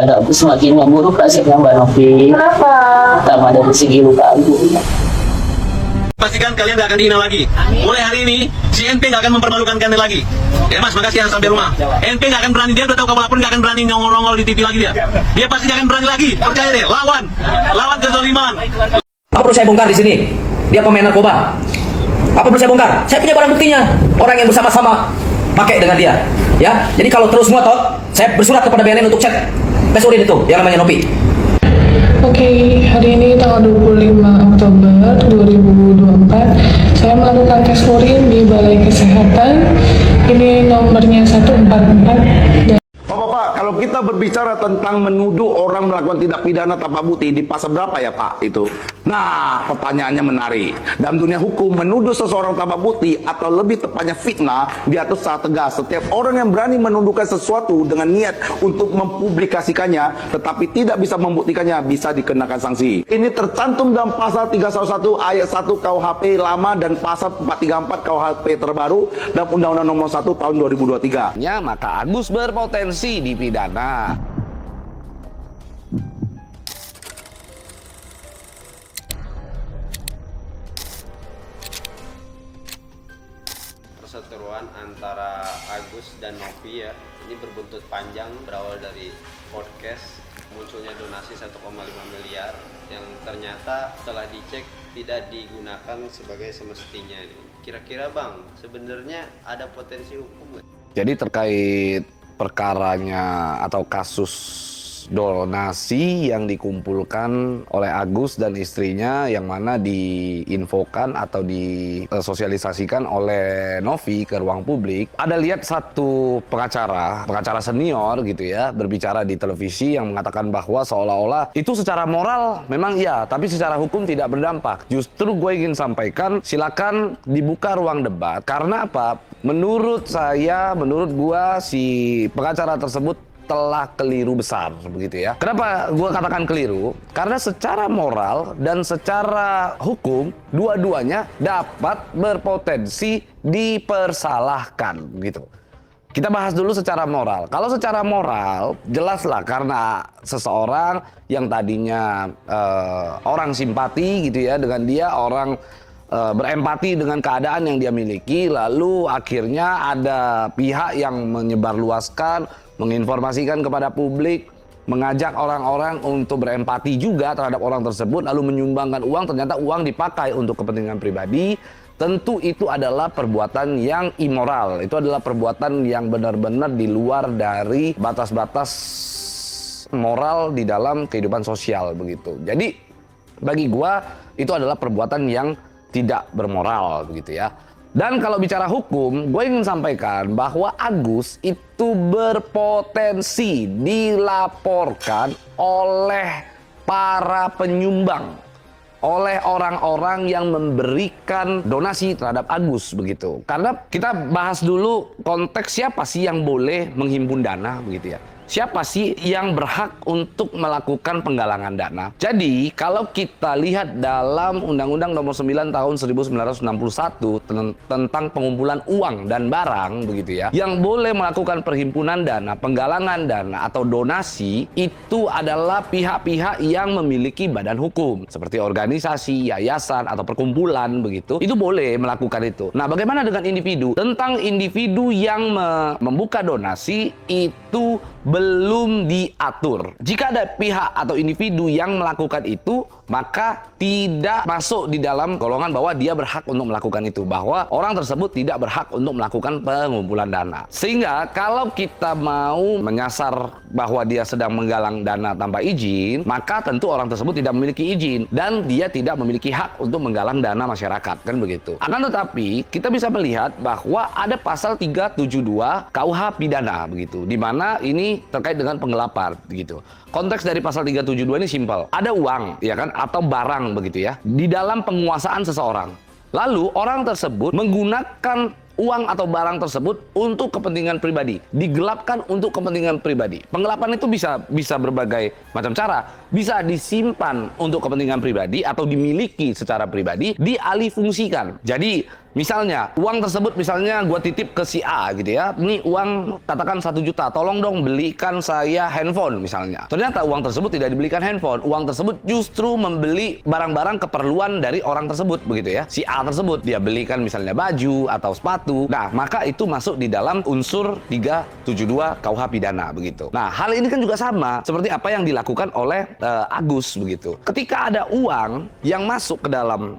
ada semakin memburuk nasibnya Mbak Novi. Kenapa? Pertama dari segi luka abu. Pastikan kalian gak akan dihina lagi. Mulai hari ini, si NP gak akan mempermalukan kalian lagi. Ya mas, makasih ya sampai rumah. NP gak akan berani, dia udah tahu kamu lapor, gak akan berani nongol-nongol di TV lagi dia. Dia pasti gak akan berani lagi. Percaya deh, lawan kezaliman. Apa perlu saya bongkar di sini? Dia pemain narkoba. Apa perlu saya bongkar? Saya punya barang buktinya. Orang yang bersama-sama pakai dengan dia. Ya, jadi kalau terus ngotot, saya bersurat kepada BNN untuk cek tes urin itu yang namanya Nopi. Oke, hari ini tanggal 25 Oktober 2024 saya melakukan tes urin di Balai Kesehatan. Ini nomornya 144 dan Pak, kalau kita berbicara tentang menuduh orang melakukan tindak pidana tanpa bukti di pasal berapa ya Pak itu? Nah, pertanyaannya menarik. Dalam dunia hukum, menuduh seseorang tanpa bukti atau lebih tepatnya fitnah diatur secara tegas. Setiap orang yang berani menuduhkan sesuatu dengan niat untuk mempublikasikannya tetapi tidak bisa membuktikannya bisa dikenakan sanksi. Ini tercantum dalam pasal 311 ayat 1 KUHP lama dan pasal 434 KUHP terbaru dalam Undang-Undang Nomor 1 Tahun 2023. Maka Agus berpotensi dipidana. Perseteruan antara Agus dan Novi ya, ini berbuntut panjang, berawal dari podcast munculnya donasi 1,5 miliar yang ternyata setelah dicek tidak digunakan sebagai semestinya. Kira-kira Bang, sebenarnya ada potensi hukum nggak? Jadi terkait perkaranya atau kasus donasi yang dikumpulkan oleh Agus dan istrinya yang mana diinfokan atau disosialisasikan oleh Novi ke ruang publik. Ada lihat satu pengacara senior gitu ya, berbicara di televisi yang mengatakan bahwa seolah-olah itu secara moral memang iya, tapi secara hukum tidak berdampak. Justru gue ingin sampaikan, silakan dibuka ruang debat. Karena apa? Menurut gua si pengacara tersebut telah keliru besar begitu ya. Kenapa gua katakan keliru? Karena secara moral dan secara hukum dua-duanya dapat berpotensi dipersalahkan gitu. Kita bahas dulu secara moral. Kalau secara moral jelaslah karena seseorang yang tadinya orang simpati gitu ya dengan dia, orang berempati dengan keadaan yang dia miliki, lalu akhirnya ada pihak yang menyebarluaskan, menginformasikan kepada publik, mengajak orang-orang untuk berempati juga terhadap orang tersebut, lalu menyumbangkan uang, ternyata uang dipakai untuk kepentingan pribadi. Tentu itu adalah perbuatan yang immoral, itu adalah perbuatan yang benar-benar di luar dari batas-batas moral di dalam kehidupan sosial begitu. Jadi bagi gua itu adalah perbuatan yang tidak bermoral begitu ya. Dan kalau bicara hukum, gue ingin sampaikan bahwa Agus itu berpotensi dilaporkan oleh para penyumbang, oleh orang-orang yang memberikan donasi terhadap Agus begitu. Karena kita bahas dulu konteks siapa sih yang boleh menghimpun dana begitu ya. Siapa sih yang berhak untuk melakukan penggalangan dana? Jadi, kalau kita lihat dalam Undang-Undang Nomor 9 Tahun 1961 tentang pengumpulan uang dan barang begitu ya, yang boleh melakukan perhimpunan dana, penggalangan dana atau donasi itu adalah pihak-pihak yang memiliki badan hukum seperti organisasi, yayasan atau perkumpulan begitu. Itu boleh melakukan itu. Nah, bagaimana dengan individu? Tentang individu yang membuka donasi itu belum diatur. Jika ada pihak atau individu yang melakukan itu, maka tidak masuk di dalam golongan bahwa dia berhak untuk melakukan itu, bahwa orang tersebut tidak berhak untuk melakukan pengumpulan dana. Sehingga kalau kita mau menyasar bahwa dia sedang menggalang dana tanpa izin, maka tentu orang tersebut tidak memiliki izin dan dia tidak memiliki hak untuk menggalang dana masyarakat, kan begitu. Akan tetapi kita bisa melihat bahwa ada pasal 372 KUH pidana begitu, di mana ini terkait dengan penggelapan begitu. Konteks dari pasal 372 ini simpel. Ada uang ya kan atau barang begitu ya di dalam penguasaan seseorang. Lalu orang tersebut menggunakan uang atau barang tersebut untuk kepentingan pribadi, digelapkan untuk kepentingan pribadi. Penggelapan itu bisa berbagai macam cara. Bisa disimpan untuk kepentingan pribadi atau dimiliki secara pribadi, dialihfungsikan. Jadi Misalnya, uang tersebut misalnya gue titip ke si A gitu ya. Ini uang katakan 1 juta, tolong dong belikan saya handphone misalnya. Ternyata uang tersebut tidak dibelikan handphone. Uang tersebut justru membeli barang-barang keperluan dari orang tersebut begitu ya. Si A tersebut dia belikan misalnya baju atau sepatu. Nah, maka itu masuk di dalam unsur 372 KUH pidana begitu. Nah, hal ini kan juga sama seperti apa yang dilakukan oleh Agus begitu. Ketika ada uang yang masuk ke dalam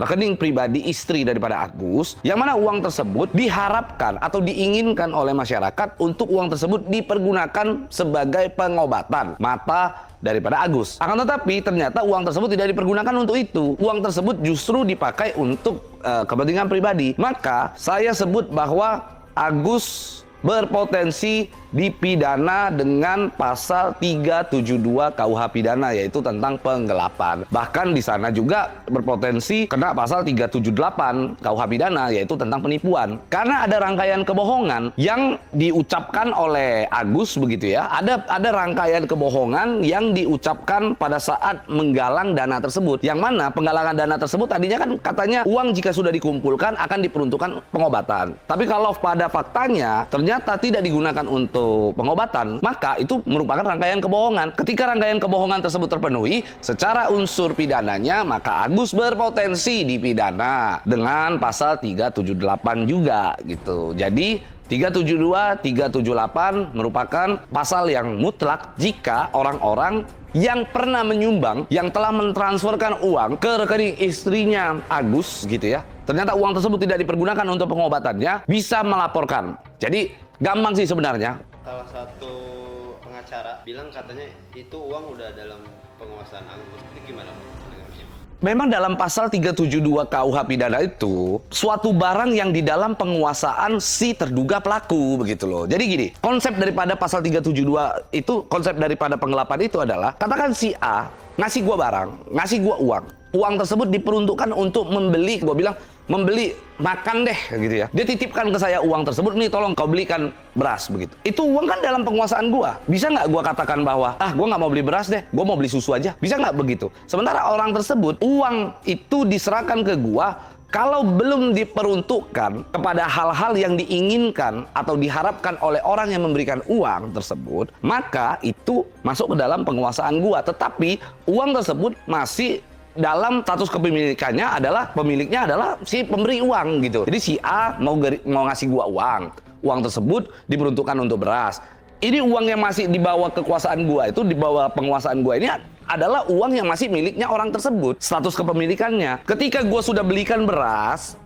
rekening pribadi istri daripada Agus, yang mana uang tersebut diharapkan atau diinginkan oleh masyarakat untuk uang tersebut dipergunakan sebagai pengobatan mata daripada Agus. Akan tetapi ternyata uang tersebut tidak dipergunakan untuk itu. Uang tersebut justru dipakai untuk kepentingan pribadi. Maka saya sebut bahwa Agus berpotensi dipidana dengan pasal 372 KUH pidana, yaitu tentang penggelapan. Bahkan di sana juga berpotensi kena pasal 378 KUH pidana, yaitu tentang penipuan. Karena ada rangkaian kebohongan yang diucapkan oleh Agus begitu ya. Ada rangkaian kebohongan yang diucapkan pada saat menggalang dana tersebut. Yang mana penggalangan dana tersebut tadinya kan katanya uang jika sudah dikumpulkan akan diperuntukkan pengobatan. Tapi kalau pada faktanya ternyata tidak digunakan untuk pengobatan, maka itu merupakan rangkaian kebohongan. Ketika rangkaian kebohongan tersebut terpenuhi secara unsur pidananya, maka Agus berpotensi dipidana dengan pasal 378 juga gitu. Jadi 372, 378 merupakan pasal yang mutlak jika orang-orang yang pernah menyumbang, yang telah mentransferkan uang ke rekening istrinya Agus gitu ya, ternyata uang tersebut tidak dipergunakan untuk pengobatannya, bisa melaporkan. Jadi gampang sih sebenarnya. Salah satu pengacara bilang katanya itu uang udah dalam penguasaan Agus. Itu gimana? Memang dalam pasal 372 KUH pidana itu suatu barang yang di dalam penguasaan si terduga pelaku begitu loh. Jadi gini, konsep daripada pasal 372 itu, konsep daripada penggelapan itu adalah, katakan si A ngasih gua barang, ngasih gua uang. Uang tersebut diperuntukkan untuk membeli, gua bilang membeli makan deh gitu ya. Dia titipkan ke saya uang tersebut, nih tolong kau belikan beras begitu. Itu uang kan dalam penguasaan gua. Bisa nggak gua katakan bahwa gua nggak mau beli beras deh, gua mau beli susu aja? Bisa nggak begitu? Sementara orang tersebut, uang itu diserahkan ke gua kalau belum diperuntukkan kepada hal-hal yang diinginkan atau diharapkan oleh orang yang memberikan uang tersebut, maka itu masuk ke dalam penguasaan gua. Tetapi uang tersebut masih dalam status kepemilikannya adalah, pemiliknya adalah si pemberi uang gitu. Jadi si A mau ngasih gua uang tersebut diperuntukkan untuk beras. Ini uang yang masih di bawah kekuasaan gua, itu di bawah penguasaan gua, ini adalah uang yang masih miliknya orang tersebut, status kepemilikannya. Ketika gua sudah belikan beras,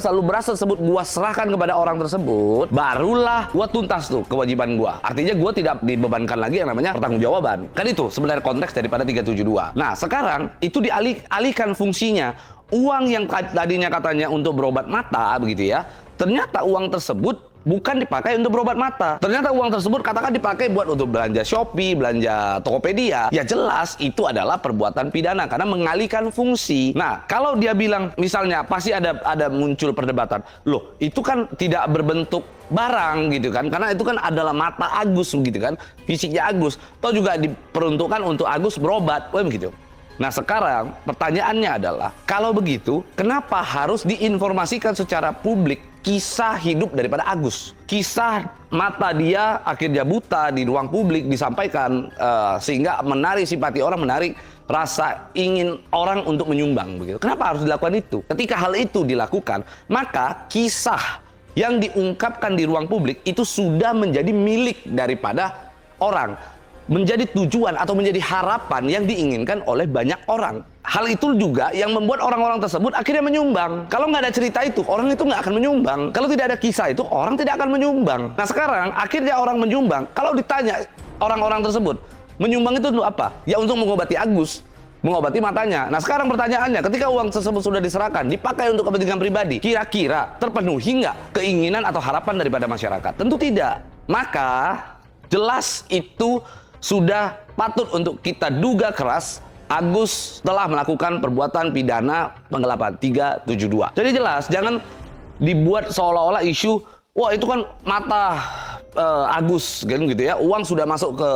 lalu beras tersebut gua serahkan kepada orang tersebut, barulah gua tuntas tuh kewajiban gua. Artinya gua tidak dibebankan lagi yang namanya pertanggungjawaban. Kan itu sebenarnya konteks daripada 372. Nah, sekarang itu dialihkan fungsinya. Uang yang tadinya katanya untuk berobat mata begitu ya, ternyata uang tersebut bukan dipakai untuk berobat mata. Ternyata uang tersebut katakan dipakai buat untuk belanja Shopee, belanja Tokopedia. Ya jelas itu adalah perbuatan pidana karena mengalihkan fungsi. Nah, kalau dia bilang misalnya pasti ada muncul perdebatan. Loh, itu kan tidak berbentuk barang gitu kan. Karena itu kan adalah mata Agus gitu kan. Fisiknya Agus. Atau juga diperuntukkan untuk Agus berobat. Begitu. Nah, sekarang pertanyaannya adalah, kalau begitu, kenapa harus diinformasikan secara publik kisah hidup daripada Agus? Kisah mata dia akhirnya buta di ruang publik disampaikan, sehingga menarik simpati orang, menarik rasa ingin orang untuk menyumbang begitu. Kenapa harus dilakukan itu? Ketika hal itu dilakukan, maka kisah yang diungkapkan di ruang publik itu sudah menjadi milik daripada orang, menjadi tujuan atau menjadi harapan yang diinginkan oleh banyak orang. Hal itu juga yang membuat orang-orang tersebut akhirnya menyumbang. Kalau nggak ada cerita itu, orang itu nggak akan menyumbang. Kalau tidak ada kisah itu, orang tidak akan menyumbang. Nah, sekarang akhirnya orang menyumbang. Kalau ditanya orang-orang tersebut, menyumbang itu untuk apa? Ya untuk mengobati Agus, mengobati matanya. Nah, sekarang pertanyaannya, ketika uang tersebut sudah diserahkan, dipakai untuk kepentingan pribadi, kira-kira terpenuhi nggak keinginan atau harapan daripada masyarakat? Tentu tidak. Maka jelas itu sudah patut untuk kita duga keras Agus telah melakukan perbuatan pidana penggelapan 372. Jadi jelas, jangan dibuat seolah-olah isu, wah itu kan mata Agus kan gitu ya, uang sudah masuk ke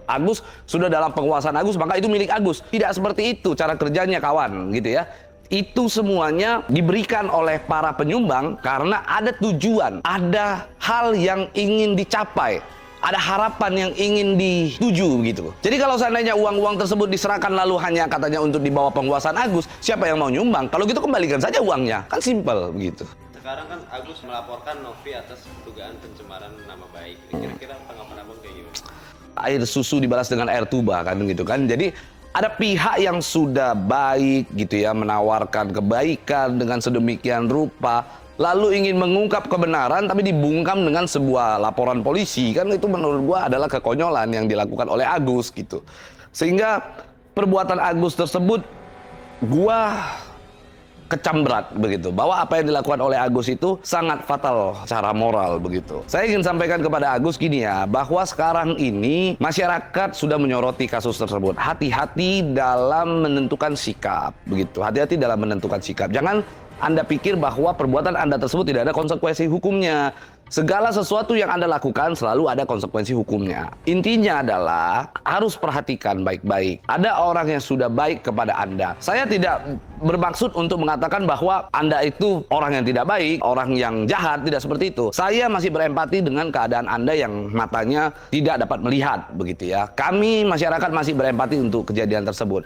Agus, sudah dalam penguasaan Agus, maka itu milik Agus. Tidak seperti itu cara kerjanya kawan gitu ya. Itu semuanya diberikan oleh para penyumbang karena ada tujuan, ada hal yang ingin dicapai, ada harapan yang ingin dituju begitu. Jadi kalau seandainya uang-uang tersebut diserahkan lalu hanya katanya untuk dibawa penguasaan Agus, siapa yang mau nyumbang? Kalau gitu kembalikan saja uangnya, kan simpel begitu. Sekarang kan Agus melaporkan Novi atas dugaan pencemaran nama baik. Kira-kira tanggapan abang kayak gimana? Air susu dibalas dengan air tuba kan gitu kan. Jadi ada pihak yang sudah baik gitu ya, menawarkan kebaikan dengan sedemikian rupa, lalu ingin mengungkap kebenaran tapi dibungkam dengan sebuah laporan polisi, kan itu menurut gua adalah kekonyolan yang dilakukan oleh Agus gitu. Sehingga perbuatan Agus tersebut gua kecam berat begitu, bahwa apa yang dilakukan oleh Agus itu sangat fatal secara moral begitu. Saya ingin sampaikan kepada Agus gini ya, bahwa sekarang ini masyarakat sudah menyoroti kasus tersebut. Hati-hati dalam menentukan sikap begitu. Hati-hati dalam menentukan sikap. Jangan Anda pikir bahwa perbuatan Anda tersebut tidak ada konsekuensi hukumnya. Segala sesuatu yang Anda lakukan selalu ada konsekuensi hukumnya. Intinya adalah harus perhatikan baik-baik. Ada orang yang sudah baik kepada Anda. Saya tidak bermaksud untuk mengatakan bahwa Anda itu orang yang tidak baik, orang yang jahat, tidak seperti itu. Saya masih berempati dengan keadaan Anda yang matanya tidak dapat melihat, begitu ya. Kami masyarakat masih berempati untuk kejadian tersebut.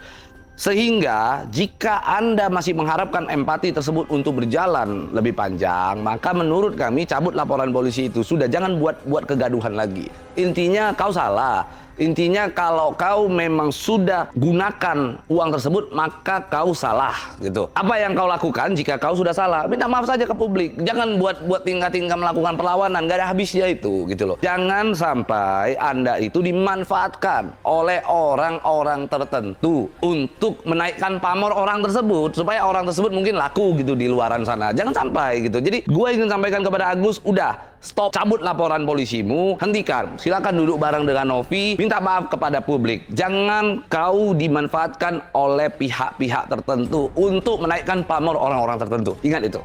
Sehingga jika Anda masih mengharapkan empati tersebut untuk berjalan lebih panjang, maka menurut kami cabut laporan polisi itu. Sudah, jangan buat kegaduhan lagi. Intinya kau salah. Intinya kalau kau memang sudah gunakan uang tersebut, maka kau salah gitu. Apa yang kau lakukan jika kau sudah salah? Minta maaf saja ke publik. Jangan buat tingkah-tingkah melakukan perlawanan, gak ada habisnya itu gitu loh. Jangan sampai Anda itu dimanfaatkan oleh orang-orang tertentu untuk menaikkan pamor orang tersebut, supaya orang tersebut mungkin laku gitu di luaran sana. Jangan sampai gitu. Jadi gue ingin sampaikan kepada Agus, udah stop, cabut laporan polisimu, hentikan. Silakan duduk bareng dengan Novi, minta maaf kepada publik. Jangan kau dimanfaatkan oleh pihak-pihak tertentu untuk menaikkan pamor orang-orang tertentu. Ingat itu.